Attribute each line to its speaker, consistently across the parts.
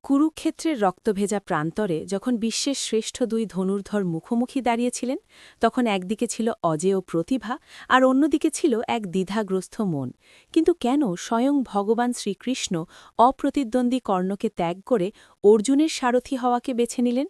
Speaker 1: কুরুক্ষেত্রের রক্তভেজা প্রান্তরে যখন বিশ্বের শ্রেষ্ঠ দুই ধনুর্ধর মুখোমুখি দাঁড়িয়েছিলেন তখন একদিকে ছিল অজেয় প্রতিভা আর অন্যদিকে ছিল এক দ্বিধাগ্রস্ত মন। কিন্তু কেন স্বয়ং ভগবান শ্রীকৃষ্ণ অপ্রতিদ্বন্দ্বী কর্ণকে ত্যাগ করে অর্জুনের সারথি হওয়াকে বেছে নিলেন?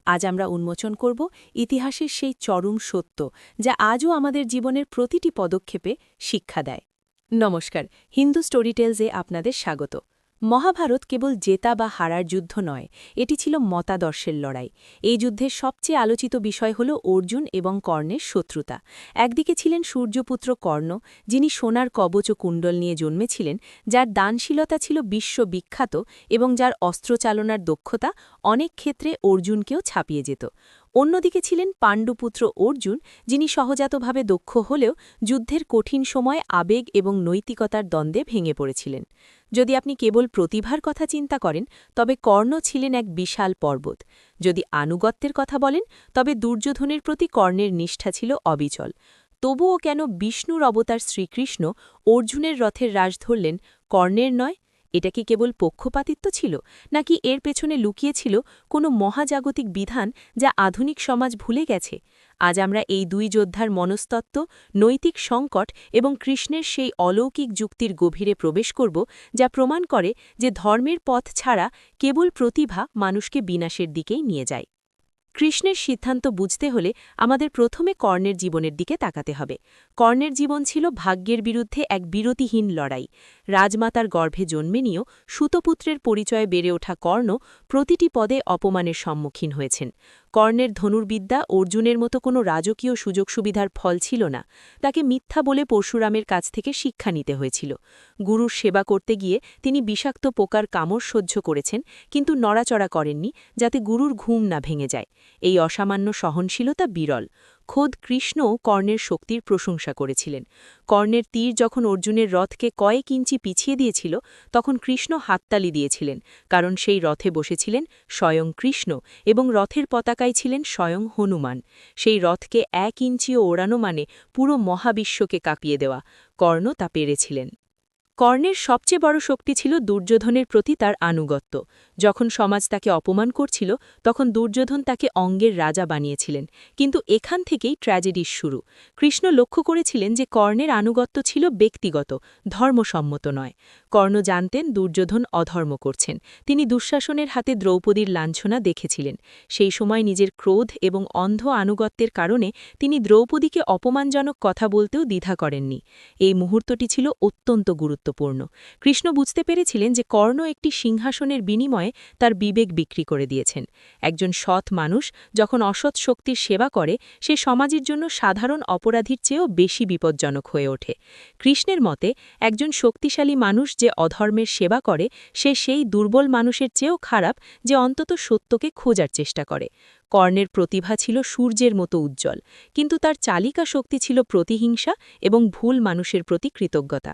Speaker 1: আজ আমরা উন্মোচন করব ইতিহাসের সেই চরম সত্য যা আজও আমাদের জীবনের প্রতিটি পদক্ষেপে শিক্ষা দেয়। নমস্কার, হিন্দু স্টোরিটেলসে আপনাদের স্বাগত। মহাভারত কেবল জেতা বা হারার যুদ্ধ নয়, এটি ছিল মতাদর্শের লড়াই। এই যুদ্ধের সবচেয়ে আলোচিত বিষয় হল অর্জুন এবং কর্ণের শত্রুতা। একদিকে ছিলেন সূর্যপুত্র কর্ণ, যিনি সোনার কবচ ও কুণ্ডল নিয়ে জন্মেছিলেন, যার দানশীলতা ছিল বিশ্ববিখ্যাত এবং যার অস্ত্রচালনার দক্ষতা অনেক ক্ষেত্রে অর্জুনকেও ছাপিয়ে যেত। অন্যদিকে ছিলেন পাণ্ডুপুত্র অর্জুন, যিনি সহজাতভাবে দক্ষ হলেও যুদ্ধের কঠিন সময় আবেগ এবং নৈতিকতার দ্বন্দ্বে ভেঙে পড়েছিলেন। যদি আপনি কেবল প্রতিভার কথা চিন্তা করেন তবে কর্ণ ছিলেন এক বিশাল পর্বত। যদি আনুগত্যের কথা বলেন তবে দুর্যোধনের প্রতি কর্ণের নিষ্ঠা ছিল অবিচল। তবুও কেন বিষ্ণুর অবতার শ্রীকৃষ্ণ অর্জুনের রথের রাশ ধরলেন, কর্ণের নয়? এটা কি কেবল পক্ষপাতিত্ব ছিল, নাকি এর পেছনে লুকিয়েছিল কোনো মহাজাগতিক বিধান যা আধুনিক সমাজ ভুলে গেছে? আজ আমরা এই দুই যোদ্ধার মনস্তত্ত্ব, নৈতিক সংকট এবং কৃষ্ণের সেই অলৌকিক যুক্তির গভীরে প্রবেশ করব, যা প্রমাণ করে যে ধর্মের পথ ছাড়া কেবল প্রতিভা মানুষকে বিনাশের দিকেই নিয়ে যায়। কৃষ্ণের সিদ্ধান্ত বুঝতে হলে আমাদের প্রথমে কর্ণের জীবনের দিকে তাকাতে হবে। কর্ণের জীবন ছিল ভাগ্যের বিরুদ্ধে এক বিরতিহীন লড়াই। রাজমাতার গর্ভে জন্মে নিয়েও সুতপুত্রের পরিচয়ে বেড়ে ওঠা কর্ণ প্রতিটি পদে অপমানের সম্মুখীন হয়েছেন। কর্ণের ধনুর্বিদ্যা অর্জুনের মতো কোনো রাজকীয় সুযোগ সুবিধার ফল ছিল না। তাকে মিথ্যা বলে পরশুরামের কাছ থেকে শিক্ষা নিতে হয়েছিল। গুরুর সেবা করতে গিয়ে তিনি বিষাক্ত পোকার কামড় সহ্য করেছেন, কিন্তু নড়াচড়া করেননি যাতে গুরুর ঘুম না ভেঙে যায়। এই অসামান্য সহনশীলতা বিরল। খোদ কৃষ্ণও কর্ণের শক্তির প্রশংসা করেছিলেন। কর্ণের তীর যখন অর্জুনের রথকে কয়েক ইঞ্চি পিছিয়ে দিয়েছিল তখন কৃষ্ণ হাততালি দিয়েছিলেন, কারণ সেই রথে বসেছিলেন স্বয়ং কৃষ্ণ এবং রথের পতাকায় ছিলেন স্বয়ং হনুমান। সেই রথকে 1 ইঞ্চিও ওড়ানো মানে পুরো মহাবিশ্বকে কাঁপিয়ে দেওয়া। কর্ণ তা পেরেছিলেন। কর্ণের সবচেয়ে বড় শক্তি ছিল দুর্যোধনের প্রতি তার আনুগত্য। যখন সমাজ তাকে অপমান করছিল তখন দুর্যোধন তাকে অঙ্গের রাজা বানিয়েছিলেন। কিন্তু এখান থেকেই ট্র্যাজেডির শুরু। কৃষ্ণ লক্ষ্য করেছিলেন যে কর্ণের আনুগত্য ছিল ব্যক্তিগত, ধর্মসম্মত নয়। কর্ণ জানতেন দুর্যোধন অধর্ম করছেন। তিনি দুঃশাসনের হাতে দ্রৌপদীর লাঞ্ছনা দেখেছিলেন। সেই সময় নিজের ক্রোধ এবং অন্ধ আনুগত্যের কারণে তিনি দ্রৌপদীকে অপমানজনক কথা বলতেও দ্বিধা করেননি। এই মুহূর্তটি ছিল অত্যন্ত গুরুত্বপূর্ণ। কৃষ্ণ বুঝতে পেরেছিলেন যে কর্ণ একটি সিংহাসনের বিনিময়ে তার বিবেক বিক্রি করে দিয়েছেন। একজন সৎ মানুষ যখন অসৎ শক্তির সেবা করে সে সমাজের জন্য সাধারণ অপরাধীর চেয়েও বেশি বিপজ্জনক হয়ে ওঠে। কৃষ্ণের মতে একজন শক্তিশালী মানুষ যে অধর্মের সেবা করে সে সেই দুর্বল মানুষের চেয়েও খারাপ যে অন্তত সত্যকে খোঁজার চেষ্টা করে। কর্ণের প্রতিভা ছিল সূর্যের মতো উজ্জ্বল, কিন্তু তার চালিকা শক্তি ছিল প্রতিহিংসা এবং ভুল মানুষের প্রতি কৃতজ্ঞতা।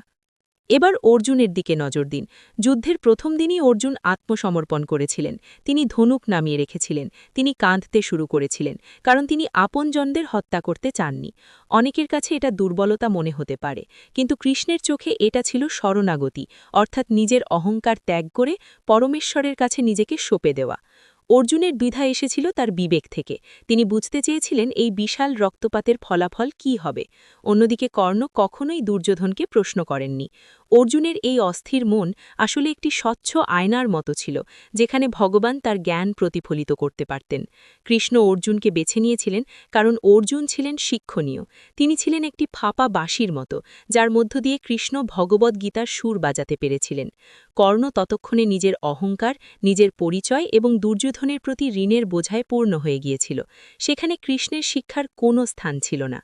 Speaker 1: এবার অর্জুনের দিকে নজর দিন। যুদ্ধের প্রথম দিনই অর্জুন আত্মসমর্পণ করেছিলেন। তিনি ধনুক নামিয়ে রেখেছিলেন। তিনি কাঁদতে শুরু করেছিলেন, কারণ তিনি আপনজনদের হত্যা করতে চাননি। অনেকের কাছে এটা দুর্বলতা মনে হতে পারে, কিন্তু কৃষ্ণের চোখে এটা ছিল শরণাগতি, অর্থাৎ নিজের অহংকার ত্যাগ করে পরমেশ্বরের কাছে নিজেকে সঁপে দেওয়া। অর্জুনের দ্বিধা এসেছিল তার বিবেক থেকে। তিনি বুঝতে চেয়েছিলেন এই বিশাল রক্তপাতের ফলাফল কী হবে। অন্যদিকে কর্ণ কখনোই দুর্যোধনকে প্রশ্ন করেননি। অর্জুনের এই অস্থির মন আসলে একটি স্বচ্ছ আয়নার মতো ছিল, যেখানে ভগবান তার জ্ঞান প্রতিফলিত করতে পারতেন। কৃষ্ণ অর্জুনকে বেছে নিয়েছিলেন কারণ অর্জুন ছিলেন শিক্ষণীয়। তিনি ছিলেন একটি ফাঁপা বাঁশির মতো, যার মধ্য দিয়ে কৃষ্ণ ভগবদ্গীতার সুর বাজাতে পেরেছিলেন। কর্ণ ততক্ষণে নিজের অহংকার, নিজের পরিচয় এবং দুর্যোধনের প্রতি ঋণের বোঝায় পূর্ণ হয়ে গিয়েছিল। সেখানে কৃষ্ণের শিক্ষার কোনো স্থান ছিল না।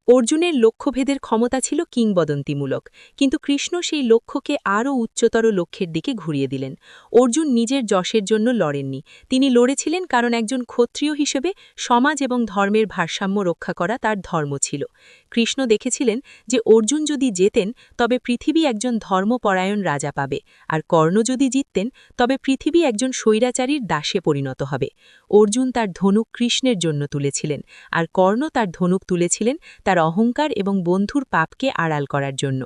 Speaker 1: অর্জুনের লক্ষ্যভেদের ক্ষমতা ছিল কিংবদন্তিমূলক, কিন্তু কৃষ্ণ সেই লক্ষ্যকে আরও উচ্চতর লক্ষ্যের দিকে ঘুরিয়ে দিলেন। অর্জুন নিজের যশের জন্য লড়েননি। তিনি লড়েছিলেন কারণ একজন ক্ষত্রিয় হিসেবে সমাজ এবং ধর্মের ভারসাম্য রক্ষা করা তার ধর্ম ছিল। কৃষ্ণ দেখেছিলেন যে অর্জুন যদি জেতেন তবে পৃথিবী একজন ধর্মপরায়ণ রাজা পাবে, আর কর্ণ যদি জিততেন তবে পৃথিবী একজন স্বৈরাচারীর দাসে পরিণত হবে। অর্জুন তার ধনুক কৃষ্ণের জন্য তুলেছিলেন, আর কর্ণ তার ধনুক তুলেছিলেন তার অহংকার এবং বন্ধুর পাপকে আড়াল করার জন্য।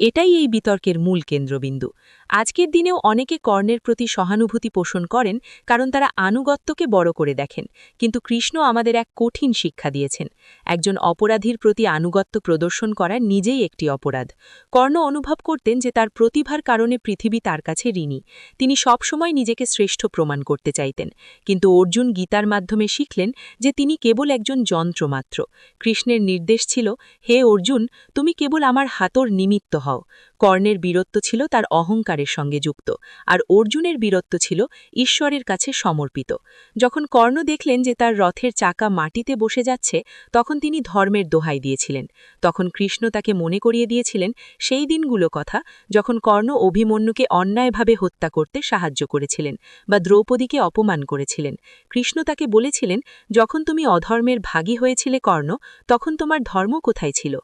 Speaker 1: এটাই এই বিতর্কের মূল কেন্দ্রবিন্দু। আজকের দিনেও অনেকে কর্ণের প্রতি সহানুভূতি পোষণ করেন, কারণ তারা আনুগত্যকে বড় করে দেখেন। কিন্তু কৃষ্ণ আমাদের এক কঠিন শিক্ষা দিয়েছেন। একজন অপরাধীর প্রতি আনুগত্য প্রদর্শন করা নিজেই একটি অপরাধ। কর্ণ অনুভব করতেন যে তার প্রতিভার কারণে পৃথিবী তার কাছে ঋণী। তিনি সবসময় নিজেকে শ্রেষ্ঠ প্রমাণ করতে চাইতেন। কিন্তু অর্জুন গীতার মাধ্যমে শিখলেন যে তিনি কেবল একজন যন্ত্র মাত্র। কৃষ্ণের নির্দেশ ছিল, হে অর্জুন, তুমি কেবল আমার হাতর নিমিত্ত হও। কর্ণের বীরত্ব ছিল তার অহংকারের সঙ্গে যুক্ত, আর অর্জুনের বীরত্ব ছিল ঈশ্বরের কাছে সমর্পিত। যখন কর্ণ দেখলেন যে তার রথের চাকা মাটিতে বসে যাচ্ছে, তখন তিনি ধর্মের দোহাই দিয়েছিলেন। তখন কৃষ্ণ তাকে মনে করিয়ে দিয়েছিলেন সেই দিনগুলো কথা, যখন কর্ণ অভিমন্যুকে অন্যায়ভাবে হত্যা করতে সাহায্য করেছিলেন বা দ্রৌপদীকে অপমান করেছিলেন। কৃষ্ণ তাকে বলেছিলেন, যখন তুমি অধর্মের ভাগী হয়েছিলে কর্ণ, তখন তোমার ধর্ম কোথায় ছিল?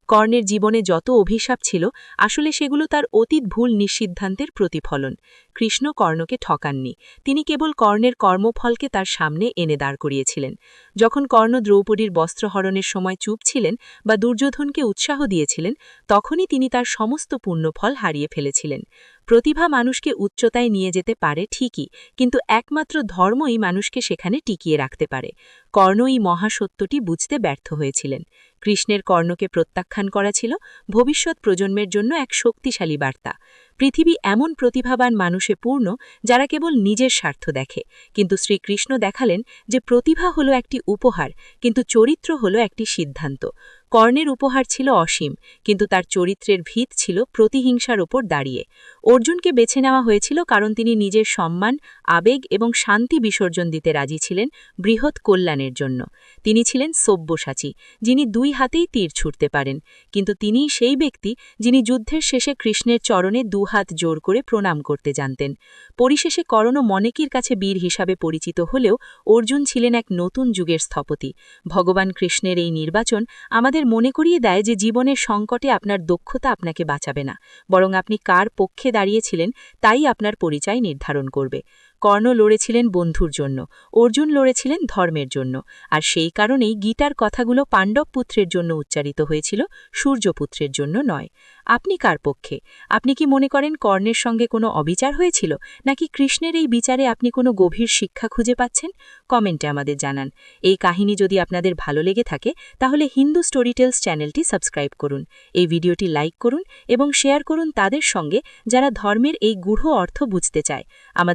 Speaker 1: কর্ণের জীবনে যত অভিশাপ ছিল, আসলে সেগুলো তার অতীত ভুল নিঃসিদ্ধান্তের প্রতিফলন। কৃষ্ণ কর্ণকে ঠকাননি, তিনি কেবল কর্ণের কর্মফলকে তার সামনে এনে দাঁড় করিয়েছিলেন। যখন কর্ণ দ্রৌপদীর বস্ত্রহরণের সময় চুপ ছিলেন বা দুর্যোধনকে উৎসাহ দিয়েছিলেন, তখনই তিনি তার সমস্ত পুণ্যফল হারিয়ে ফেলেছিলেন। প্রতিভা মানুষকে উচ্চতায় নিয়ে যেতে পারে ঠিকই, কিন্তু একমাত্র ধর্মই মানুষকে সেখানে টিকিয়ে রাখতে পারে। কর্ণ এই মহাসত্যটি বুঝতে ব্যর্থ হয়েছিলেন। কৃষ্ণের কর্ণকে প্রত্যাখ্যান করা ছিল ভবিষ্যৎ প্রজন্মের জন্য এক শক্তিশালী বার্তা। পৃথিবী এমন প্রতিভাবান মানুষে পূর্ণ যারা কেবল নিজের স্বার্থ দেখে, কিন্তু শ্রীকৃষ্ণ দেখালেন যে প্রতিভা হলো একটি উপহার, কিন্তু চরিত্র হলো একটি সিদ্ধান্ত। কর্ণের উপহার ছিল অসীম, কিন্তু তার চরিত্রের ভিত ছিল প্রতিহিংসার ওপর দাঁড়িয়ে। অর্জুনকে বেছে নেওয়া হয়েছিল কারণ তিনি নিজের সম্মান, আবেগ এবং শান্তি বিসর্জন দিতে রাজি ছিলেন বৃহৎ কল্যাণের জন্য। তিনি ছিলেন সব্যসাচী, যিনি দুই হাতেই তীর ছুঁড়তে পারেন, কিন্তু তিনিই সেই ব্যক্তি যিনি যুদ্ধের শেষে কৃষ্ণের চরণে দুহাত জোর করে প্রণাম করতে জানতেন। পরিশেষে কর্ণ অনেকের কাছে বীর হিসাবে পরিচিত হলেও অর্জুন ছিলেন এক নতুন যুগের স্থপতি। ভগবান কৃষ্ণের এই নির্বাচন আমাদের মনে করিয়ে দেয় যে জীবনের সংকটে আপনার দক্ষতা আপনাকে বাঁচাবে না, বরং আপনি কার পক্ষে দাঁড়িয়েছিলেন তাই আপনার পরিচয় নির্ধারণ করবে। কর্ণ লড়েছিলেন বন্ধুর জন্য, অর্জুন লড়েছিলেন ধর্মের জন্য, আর সেই কারণেই গীতার কথাগুলো পাণ্ডব পুত্রের জন্য উচ্চারিত হয়েছিল, সূর্যপুত্রের জন্য নয়। আপনি কার পক্ষে? আপনি কি মনে করেন কর্ণের সঙ্গে কোনো অবিচার হয়েছিল, নাকি কৃষ্ণের এই বিচারে আপনি কোনো গভীর শিক্ষা খুঁজে পাচ্ছেন? কমেন্টে আমাদের জানান। এই কাহিনী যদি আপনাদের ভালো লেগে থাকে, তাহলে হিন্দু স্টোরিটেলস চ্যানেলটি সাবস্ক্রাইব করুন, এই ভিডিওটি লাইক করুন এবং শেয়ার করুন তাদের সঙ্গে যারা ধর্মের এই গূঢ় অর্থ বুঝতে চায়। আমাদের